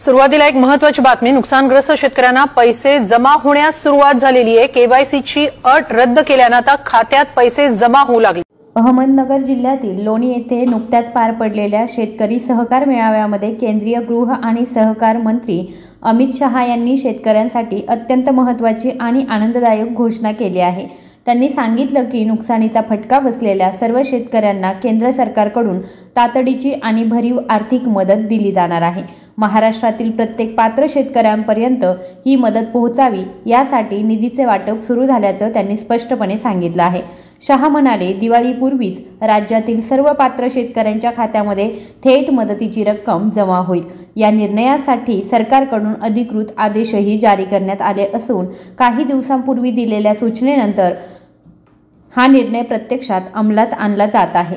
सुरुवातीला एक महत्त्वाची बातमी। नुकसानग्रस्त शेतकऱ्यांना पैसे जमा होण्यास सुरुवात झालेली आहे। केवायसीची अट रद्द केल्याने आता खात्यात पैसे जमा होऊ लागले। अहमदनगर जिल्ह्यातील लोणी येथे नुकत्याच पार पडलेल्या शेतकरी सहकार मेळाव्यामध्ये केंद्रीय गृह आणि सहकार मंत्री अमित शहा यांनी शेतकऱ्यांसाठी अत्यंत महत्त्वाची आणि आनंददायक घोषणा केली आहे। त्यांनी सांगितलं की नुकसानीचा फटका बसलेल्या सर्व शेतकऱ्यांना केंद्र सरकारकडून तातडीची आणि भरीव आर्थिक मदत दिली जाणार आहे। महाराष्ट्रातील प्रत्येक पात्र शेतकऱ्यांपर्यंत ही मदत पोहोचावी यासाठी निधीचे वाटप सुरू झाल्याचं त्यांनी स्पष्टपणे सांगितलं आहे। शहा म्हणाले, दिवाळीपूर्वीच राज्यातील सर्व पात्र शेतकऱ्यांच्या खात्यामध्ये थेट मदतीची रक्कम जमा होईल। या निर्णयासाठी सरकारकडून अधिकृत आदेशही जारी करण्यात आले असून काही दिवसांपूर्वी दिलेल्या सूचनेनंतर हा निर्णय प्रत्यक्षात अंमलात आणला जात आहे।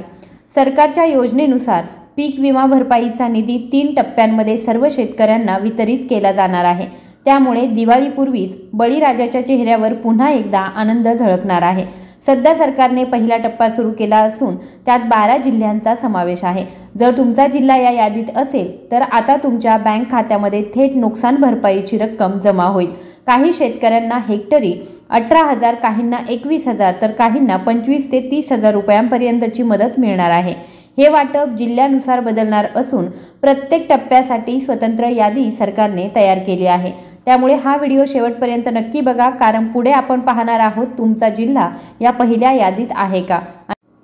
सरकारच्या योजनेनुसार पीक विमा भरपाईचा निधी 3 टप्प्यांमध्ये सर्व शेतकऱ्यांना वितरित केला जाणार आहे। त्यामुळे दिवाळीपूर्वीच बळीराजाच्या चेहऱ्यावर पुन्हा एकदा आनंद झळकणार आहे। सध्या सरकारने पहिला टप्पा सुरू केला असून त्यात 12 जिल्ह्यांचा समावेश आहे। जर तुमचा जिल्हा या यादीत असेल तर आता तुमच्या बँक खात्यामध्ये थेट नुकसान भरपाईची रक्कम जमा होईल। काही शेतकऱ्यांना हेक्टरी 18,000, काहींना 21,000 तर काहींना 25,000 ते 30,000 रुपयांपर्यंतची मदत मिळणार आहे। हे वाटप जिल्ह्यानुसार बदलणार असून प्रत्येक टप्प्यासाठी स्वतंत्र यादी सरकारने तयार केली आहे। त्यामुळे हा व्हिडिओ शेवटपर्यंत नक्की बघा, कारण पुढे आपण पाहणार आहोत तुमचा जिल्हा या पहिल्या यादीत आहे का।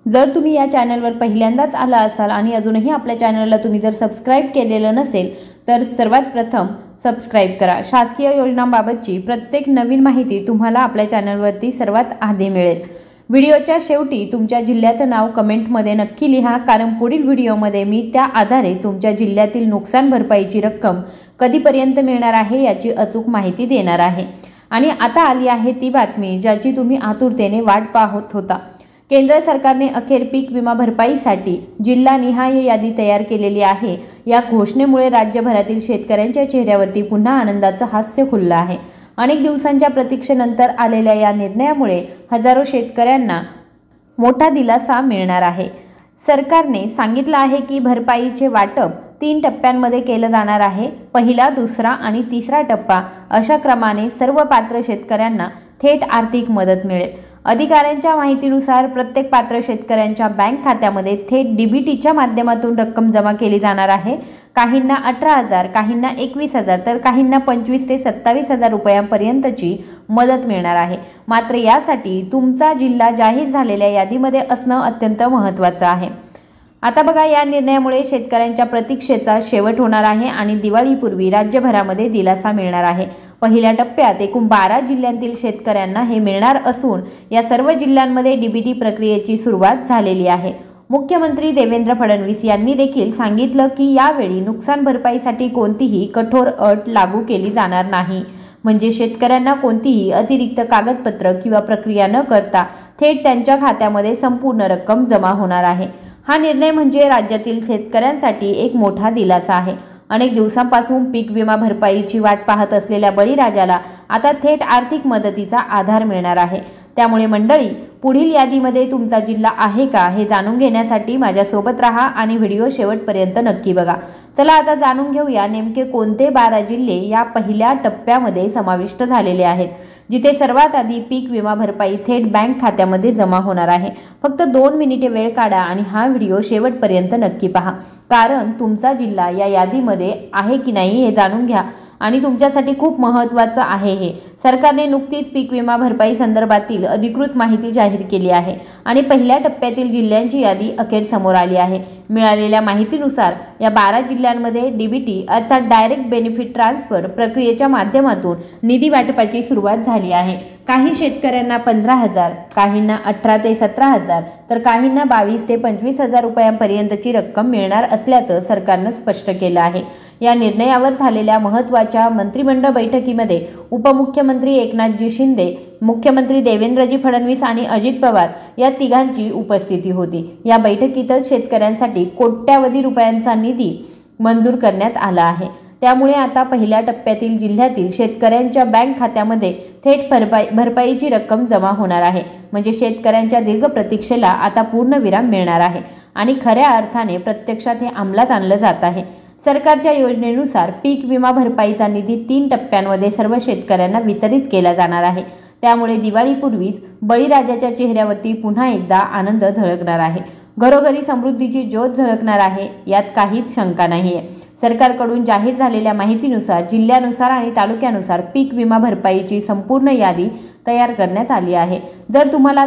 जर तुम्ही या चॅनलवर पहिल्यांदाच आला असाल आणि अजूनही आपल्या चॅनलला तुम्ही जर सबस्क्राइब केलेलं नसेल तर सर्वात प्रथम सबस्क्राइब करा। शासकीय योजनांबाबतची प्रत्येक नवीन माहिती तुम्हाला आपल्या चॅनलवरती सर्वात आधी मिळेल। व्हिडिओच्या शेवटी तुमच्या जिल्ह्याचं नाव कमेंटमध्ये नक्की लिहा, कारण पुढील व्हिडिओमध्ये मी त्या आधारे तुमच्या जिल्ह्यातील नुकसान भरपाईची रक्कम कधीपर्यंत मिळणार आहे याची अचूक माहिती देणार आहे। आणि आता आली आहे ती बातमी ज्याची तुम्ही आतुरतेने वाट पाहत होता। केंद्र सरकारने अखेर पीक विमा भरपाईसाठी जिल्हानिहाय यादी तयार केलेली आहे। या घोषणेमुळे राज्यभरातील शेतकऱ्यांच्या चेहऱ्यावरती पुन्हा आनंदाचं हास्य खुललं आहे। अनेक दिवसांच्या प्रतीक्षेनंतर आलेल्या या निर्णयामुळे हजारो शेतकऱ्यांना मोठा दिलासा मिळणार आहे। सरकारने सांगितलं आहे की भरपाईचे वाटप 3 टप्प्यांमध्ये केलं जाणार आहे। पहिला, दुसरा आणि तिसरा टप्पा अशा क्रमाने सर्व पात्र शेतकऱ्यांना थेट आर्थिक मदत मिळेल। अधिकाऱ्यांच्या माहितीनुसार प्रत्येक पात्र शेतकऱ्यांच्या बँक खात्यामध्ये थेट डीबीटीच्या माध्यमातून रक्कम जमा केली जाणार आहे। काहींना 18,000, काहींना 21,000 तर काहींना 25,000 ते 27,000 रुपयांपर्यंतची मदत मिळणार आहे। मात्र यासाठी तुमचा जिल्हा जाहीर झालेल्या यादीमध्ये असणं अत्यंत महत्त्वाचं आहे। आता बघा, या निर्णयामुळे शेतकऱ्यांच्या प्रतीक्षेचा शेवट होणार आहे आणि दिवाळीपूर्वी राज्यभरामध्ये दिलासा मिळणार आहे। पहिल्या टप्प्यात एकूण 12 जिल्ह्यांतील शेतकऱ्यांना हे मिळणार असून या सर्व जिल्ह्यांमध्ये डीबीटी प्रक्रियेची सुरुवात झालेली आहे। मुख्यमंत्री देवेंद्र फडणवीस यांनी देखील सांगितलं की यावेळी नुकसान भरपाईसाठी कोणतीही कठोर अट लागू केली जाणार नाही। म्हणजे शेतकऱ्यांना कोणतीही अतिरिक्त कागदपत्र किंवा प्रक्रिया न करता थेट त्यांच्या खात्यामध्ये संपूर्ण रक्कम जमा होणार आहे। हा निर्णय म्हणजे राज्यातील शेतकऱ्यांसाठी एक मोठा दिलासा आहे। अनेक दिवसांपासून पीक विमा भरपाईची वाट पाहत असलेल्या बळीराजाला आता थेट आर्थिक मदतीचा आधार मिळणार आहे। त्यामुळे मंडळी, पुढील यादीमध्ये तुमचा जिल्हा आहे का हे जाणून घेण्यासाठी माझ्यासोबत राहा आणि व्हिडिओ शेवटपर्यंत नक्की बघा। चला आता जाणून घेऊया नेमके कोणते 12 जिल्हे या पहिल्या टप्प्यामध्ये समाविष्ट झालेले आहेत, जिथे सर्वात आधी पीक विमा भरपाई थेट बँक खात्यामध्ये जमा होणार आहे। फक्त 2 मिनिटे वेळ काढा आणि हा व्हिडिओ शेवटपर्यंत नक्की पहा, कारण तुमचा जिल्हा या यादीमध्ये आहे की नाही हे जाणून घ्या आणि तुमच्यासाठी खूप महत्त्वाचं आहे हे। सरकारने नुकतीच पीक विमा भरपाई संदर्भातील अधिकृत माहिती जाहीर केली आहे आणि पहिल्या टप्प्यातील जिल्ह्यांची यादी अखेर समोर आली आहे। मिळालेल्या माहितीनुसार या 12 जिल्ह्यांमध्ये डीबीटी अर्थात डायरेक्ट बेनिफिट ट्रान्सफर प्रक्रियेच्या माध्यमातून निधी वाटपाची सुरुवात झाली आहे। काही शेतकऱ्यांना 15,000, काहींना 18,000 ते 17,000 तर काहींना 22,000 ते 25,000 रुपयांपर्यंतची रक्कम मिळणार असल्याचं सरकारनं स्पष्ट केलं आहे। या निर्णयावर झालेल्या महत्त्वाच्या मंत्रिमंडळ बैठकीमध्ये उपमुख्यमंत्री एकनाथजी शिंदे, मुख्यमंत्री देवेंद्रजी फडणवीस आणि अजित पवार या तिघांची उपस्थिती होती। या बैठकीतच शेतकऱ्यांसाठी कोट्यावधी रुपयांचा निधी मंजूर करण्यात आला आहे। त्यामुळे आता पहिल्या टप्प्यातील जिल्ह्यातील शेतकऱ्यांच्या बँक खात्यामध्ये थेट भरपाईची रक्कम जमा होणार आहे। म्हणजे शेतकऱ्यांच्या दीर्घ प्रतीक्षेला आता पूर्णविराम मिळणार आहे आणि खऱ्या अर्थाने प्रत्यक्षात हे अंमलात आणलं जात आहे। सरकारच्या योजनेनुसार पीक विमा भरपाईचा निधी 3 टप्प्यांमध्ये सर्व शेतकऱ्यांना वितरित केला जाणार आहे। त्यामुळे दिवाळीपूर्वीच बळीराजाच्या चेहऱ्यावरती पुन्हा एकदा आनंद झळकणार आहे। घरोघरी समृद्धीची ज्योत झळकणार आहे, यात काहीच शंका नाहीये। सरकारकडून जाहीर झालेल्या माहितीनुसार जिल्ह्यानुसार आणि तालुक्यानुसार पीक विमा भरपाईची संपूर्ण यादी तयार करण्यात आली आहे। जर तुमचा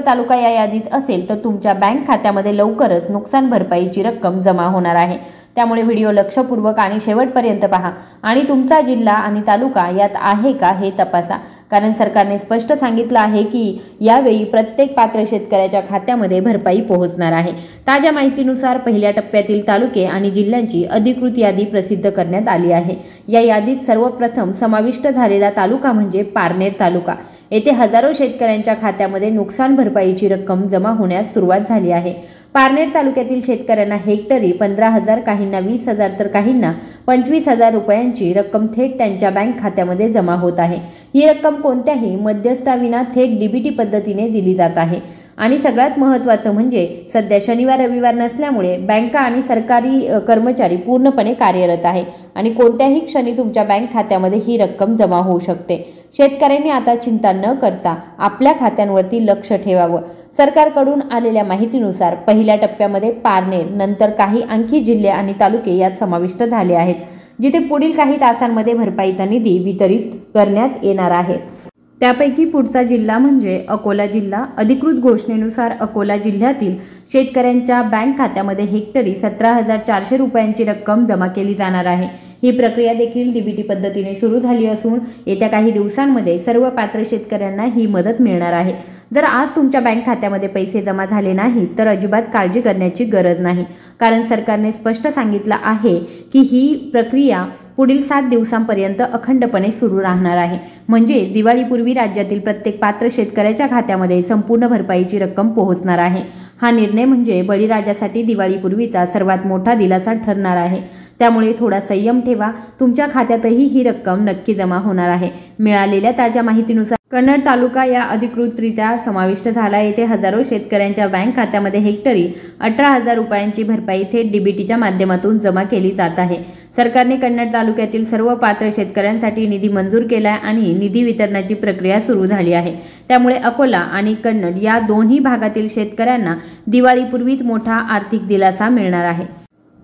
तालुका या यादीत असेल तर तुमच्या बँक खात्यामध्ये लवकरच नुकसान भरपाईची रक्कम जमा होणार आहे। त्यामुळे व्हिडिओ लक्षपूर्वक आणि शेवटपर्यंत पहा आणि तुमचा जिल्हा आणि तालुका यात आहे का हे तपासा, कारण सरकारने स्पष्ट सांगितलं आहे की यावेळी प्रत्येक पात्र शेतकऱ्याच्या खात्यामध्ये भरपाई पोहोचणार आहे। ताज्या माहितीनुसार पहिल्या टप्प्यातील तालुके आणि जिल्ह्यांची अधिकृत यादी प्रसिद्ध करण्यात आली आहे। या यादीत सर्वप्रथम समाविष्ट झालेला तालुका म्हणजे पारनेर तालुका। येथे हजारो शेतकऱ्यांच्या खात्यामध्ये नुकसान भरपाईची रक्कम जमा होण्यास सुरुवात झाली आहे। पारनेर तालुक्यातील शेतकऱ्यांना हेक्टरी 15,000, काहींना 20,000 तर काहींना 25,000 रुपयांची रक्कम थेट त्यांच्या बँक खात्यामध्ये जमा होत आहे। ही रक्कम कोणत्याही मध्यस्थाविना थेट डीबीटी पद्धतीने दिली जात आहे। आणि सगळ्यात महत्त्वाचं म्हणजे सध्या शनिवार रविवार नसल्यामुळे बँका आणि सरकारी कर्मचारी पूर्णपणे कार्यरत आहे आणि कोणत्याही क्षणी तुमच्या बँक खात्यामध्ये ही रक्कम जमा होऊ शकते। शेतकऱ्यांनी आता चिंता न करता आपल्या खात्यांवरती लक्ष ठेवावं। सरकारकडून आलेल्या माहितीनुसार पहिल्या टप्प्यामध्ये पारनेर, नंतर काही आणखी जिल्हे आणि तालुके यात समाविष्ट झाले आहेत, जिथे पुढील काही तासांमध्ये भरपाईचा निधी वितरित करण्यात येणार आहे। त्यापैकी पुढचा जिल्हा म्हणजे अकोला जिल्हा। अधिकृत घोषणेनुसार अकोला जिल्ह्यातील शेतकऱ्यांच्या बँक खात्यामध्ये हेक्टरी 17,400 रुपयांची रक्कम जमा केली जाणार आहे। ही प्रक्रिया देखील डीबीटी पद्धतीने सुरू झाली असून येत्या काही दिवसांमध्ये सर्व पात्र शेतकऱ्यांना ही मदत मिळणार आहे। जर आज तुमच्या बँक खात्यामध्ये पैसे जमा झाले नाहीत तर अजिबात काळजी करण्याची गरज नाही, कारण सरकारने स्पष्ट सांगितलं आहे की ही प्रक्रिया पुढील 7 दिवसांपर्यंत अखंडपणे सुरू राहणार आहे। म्हणजे दिवाळीपूर्वी राज्यातील प्रत्येक पात्र शेतकऱ्याच्या खात्यामध्ये संपूर्ण भरपाईची रक्कम पोहोचणार आहे। हा निर्णय म्हणजे बळीराजासाठी दिवाळीपूर्वीचा सर्वात मोठा दिलासा ठरणार आहे। त्यामुळे थोडा संयम ठेवा, तुमच्या खात्यातही ही रक्कम नक्की जमा होणार आहे। मिळालेल्या ताज्या माहितीनुसार कन्नड तालुका या अधिकृतरित्या समाविष्ट झाला। येथे हजारो शेतकऱ्यांच्या बँक खात्यामध्ये हेक्टरी 18,000 रुपयांची भरपाई थेट डीबीटीच्या माध्यमातून जमा केली जात आहे। सरकारने कन्नड तालुक्यातील सर्व पात्र शेतकऱ्यांसाठी निधी मंजूर केलाय आणि निधी वितरणाची प्रक्रिया सुरू झाली आहे। त्यामुळे अकोला आणि कन्नड या दोन्ही भागातील शेतकऱ्यांना दिवाळीपूर्वीच मोठा आर्थिक दिलासा मिळणार आहे।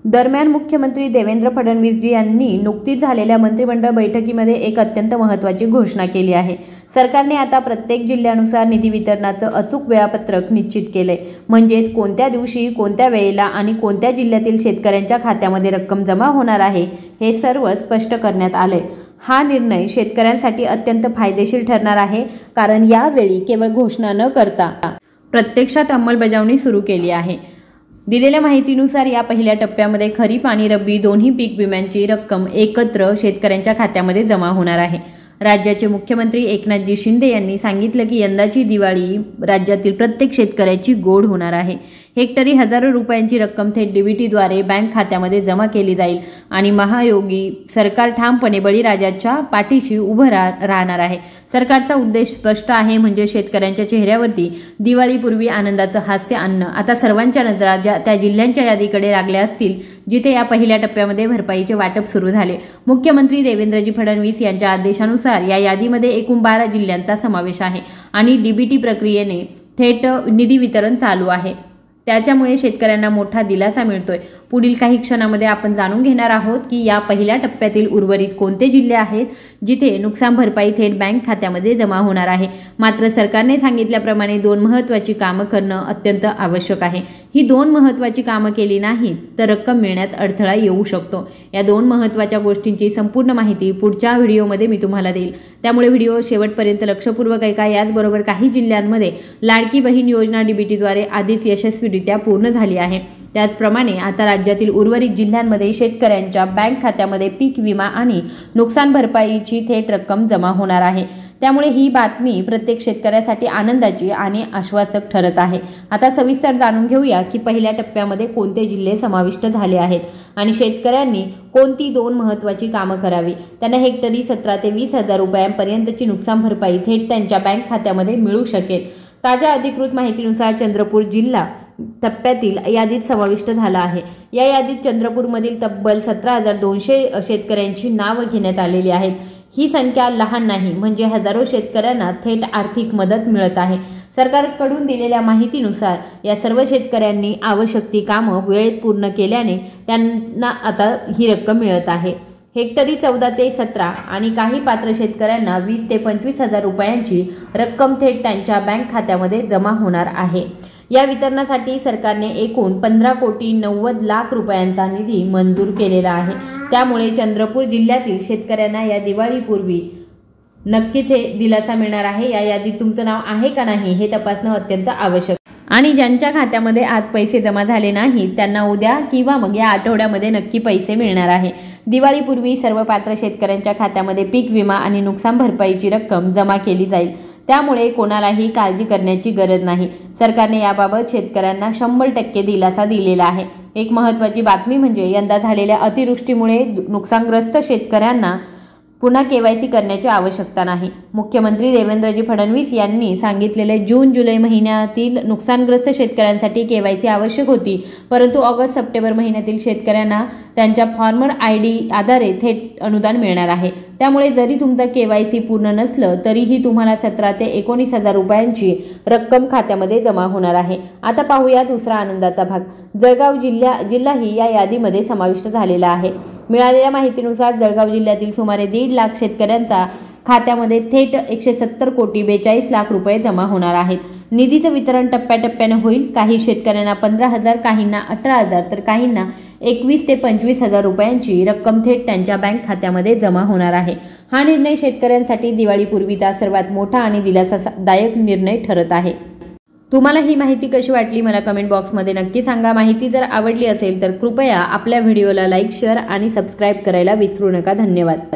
दरम्यान मुख्यमंत्री देवेंद्र फडणवीस यांनी नुकतीच झालेल्या मंत्रिमंडळ बैठकीमध्ये एक अत्यंत महत्त्वाची घोषणा केली आहे। सरकारने आता प्रत्येक जिल्ह्यानुसार निधी वितरणाचं अचूक वेळापत्रक निश्चित केले, म्हणजेच कोणत्या दिवशी, कोणत्या वेळेला आणि कोणत्या जिल्ह्यातील शेतकऱ्यांच्या खात्यामध्ये रक्कम जमा होणार आहे हे सर्व स्पष्ट करण्यात आले। हा निर्णय शेतकऱ्यांसाठी अत्यंत फायदेशीर ठरणार आहे, कारण यावेळी केवळ घोषणा न करता प्रत्यक्षात अंमलबजावणी सुरू केली आहे। दिलेल्या माहितीनुसार या पहिल्या टप्प्यामध्ये खरीप आणि रब्बी दोन्ही पीक विम्यांची रक्कम एकत्र शेतकऱ्यांच्या खात्यामध्ये जमा होणार आहे। राज्याचे मुख्यमंत्री एकनाथजी शिंदे यांनी सांगितलं की यंदाची दिवाळी राज्यातील प्रत्येक शेतकऱ्याची गोड होणार आहे। हेक्टरी हजारो रुपयांची रक्कम थेट डीबीटीद्वारे बँक खात्यामध्ये जमा केली जाईल आणि महायोगी सरकार ठामपणे बळीराजाच्या पाठीशी उभं राहणार आहे। सरकारचा उद्देश स्पष्ट आहे, म्हणजे शेतकऱ्यांच्या चेहऱ्यावरती दिवाळीपूर्वी आनंदाचं हास्य आणणं। आता सर्वांच्या नजरा त्या जिल्ह्यांच्या यादीकडे लागल्या असतील जिथे या पहिल्या टप्प्यामध्ये भरपाईचे वाटप सुरू झाले। मुख्यमंत्री देवेंद्रजी फडणवीस यांच्या आदेशानुसार या यादीमध्ये एकूण 12 जिल्ह्यांचा समावेश आहे आणि डीबीटी प्रक्रियेने थेट निधी वितरण चालू आहे। त्याच्यामुळे शेतकऱ्यांना मोठा दिलासा मिळतोय। पुढील काही क्षणामध्ये आपण जाणून घेणार आहोत की या पहिल्या टप्प्यातील उर्वरित कोणते जिल्हे आहेत जिथे नुकसान भरपाई थेट बँक खात्यामध्ये जमा होणार आहे। मात्र सरकारने सांगितल्याप्रमाणे 2 महत्त्वाची कामं करणं अत्यंत आवश्यक आहे। ही 2 महत्त्वाची कामं केली नाहीत तर रक्कम मिळण्यात अडथळा येऊ शकतो। या 2 महत्त्वाच्या गोष्टींची संपूर्ण माहिती पुढच्या व्हिडिओमध्ये मी तुम्हाला देईल, त्यामुळे व्हिडिओ शेवटपर्यंत लक्षपूर्वक ऐका। याचबरोबर काही जिल्ह्यांमध्ये लाडकी बहीण योजना डीबीटीद्वारे आधीच यशस्वीरित्या पूर्ण झाली आहे। त्याचप्रमाणे आता राज्यातील उर्वरित जिल्ह्यांमध्ये शेतकऱ्यांच्या बँक खात्यामध्ये पीक विमा आणि नुकसान भरपाईची थेट रक्कम जमा होणार आहे। त्यामुळे ही बातमी प्रत्येक शेतकऱ्यासाठी आनंदाची आणि आश्वासक ठरत आहे। आता सविस्तर जाणून घेऊया की पहिल्या टप्प्यामध्ये कोणते जिल्हे समाविष्ट झाले आहेत आणि शेतकऱ्यांनी कोणती 2 महत्त्वाची कामं करावी। त्यांना हेक्टरी 17,000 ते 20,000 रुपयांपर्यंतची नुकसान भरपाई थेट त्यांच्या बँक खात्यामध्ये मिळू शकेल। ताज्या अधिकृत माहितीनुसार चंद्रपूर जिल्हा टप्प्यातील यादीत समाविष्ट झाला आहे। या यादीत चंद्रपूरमधील तब्बल 17,200 शेतकऱ्यांची नावे घेण्यात आलेली आहेत। ही संख्या लहान नाही, म्हणजे हजारो शेतकऱ्यांना थेट आर्थिक मदत मिळत आहे। सरकारकडून दिलेल्या माहितीनुसार या सर्व शेतकऱ्यांनी आवश्यक ती कामं वेळेत पूर्ण केल्याने त्यांना आता ही रक्कम मिळत आहे। हेक्टरी 14 ते 17 आणि काही पात्र शेतकऱ्यांना 20 ते 25 हजार रुपयांची रक्कम थेट त्यांच्या बँक खात्यामध्ये जमा होणार आहे। या वितरणासाठी सरकारने एकूण 15,90,00,000 रुपयांचा निधी मंजूर केलेला आहे। त्यामुळे चंद्रपूर जिल्ह्यातील शेतकऱ्यांना या दिवाळीपूर्वी नक्कीच हे दिलासा मिळणार आहे। या यादीत तुमचं नाव आहे का नाही हे तपासणं अत्यंत आवश्यक आणि ज्यांच्या खात्यामध्ये आज पैसे जमा झाले नाहीत त्यांना उद्या किंवा मग या आठवड्यामध्ये नक्की पैसे मिळणार आहे। दिवाळीपूर्वी सर्व पात्र शेतकऱ्यांच्या खात्यामध्ये पीक विमा आणि नुकसान भरपाईची रक्कम जमा केली जाईल। त्यामुळे कोणालाही काळजी करण्याची गरज नाही। सरकारने याबाबत शेतकऱ्यांना 100% दिलासा दिलेला आहे। एक महत्त्वाची बातमी म्हणजे यंदा झालेल्या अतिवृष्टीमुळे नुकसानग्रस्त शेतकऱ्यांना पुन्हा केवायसी करण्याची आवश्यकता नाही। मुख्यमंत्री देवेंद्रजी फडणवीस यांनी सांगितलेले जून-जुलै महिन्यातील नुकसानग्रस्त शेतकऱ्यांसाठी केवायसी आवश्यक होती, परंतु ऑगस्ट-सप्टेंबर महिन्यातील शेतकऱ्यांना त्यांच्या फार्मर आयडी आधारे थेट अनुदान मिळणार आहे। त्यामुळे जरी तुमचा केवायसी पूर्ण नसलं तरीही तुम्हाला 17 ते 19 हजार रुपयांची रक्कम खात्यामध्ये जमा होणार आहे। आता पाहूया दुसरा आनंदाचा भाग। जळगाव जिल्हाही या यादीमध्ये समाविष्ट झालेला आहे। मिळालेल्या माहितीनुसार जळगाव जिल्ह्यातील सुमारे 1.5 लाख शेतकऱ्यांचा खात्यामध्ये थेट 170,42,00,000 रुपये जमा होणार आहेत। निधीचं वितरण टप्प्याटप्प्याने होईल। काही शेतकऱ्यांना 15,000, काहींना 18,000 तर काहींना 21 ते 25 हजार रुपयांची रक्कम थेट त्यांच्या बँक खात्यामध्ये जमा होणार आहे। हा निर्णय शेतकऱ्यांसाठी दिवाळीपूर्वीचा सर्वात मोठा आणि दिलासादायक निर्णय ठरत आहे। तुम्हाला ही माहिती कशी वाटली मला कमेंट बॉक्समध्ये नक्की सांगा। माहिती जर आवडली असेल तर कृपया आपल्या व्हिडिओला लाईक, शेअर आणि सबस्क्राईब करायला विसरू नका। धन्यवाद।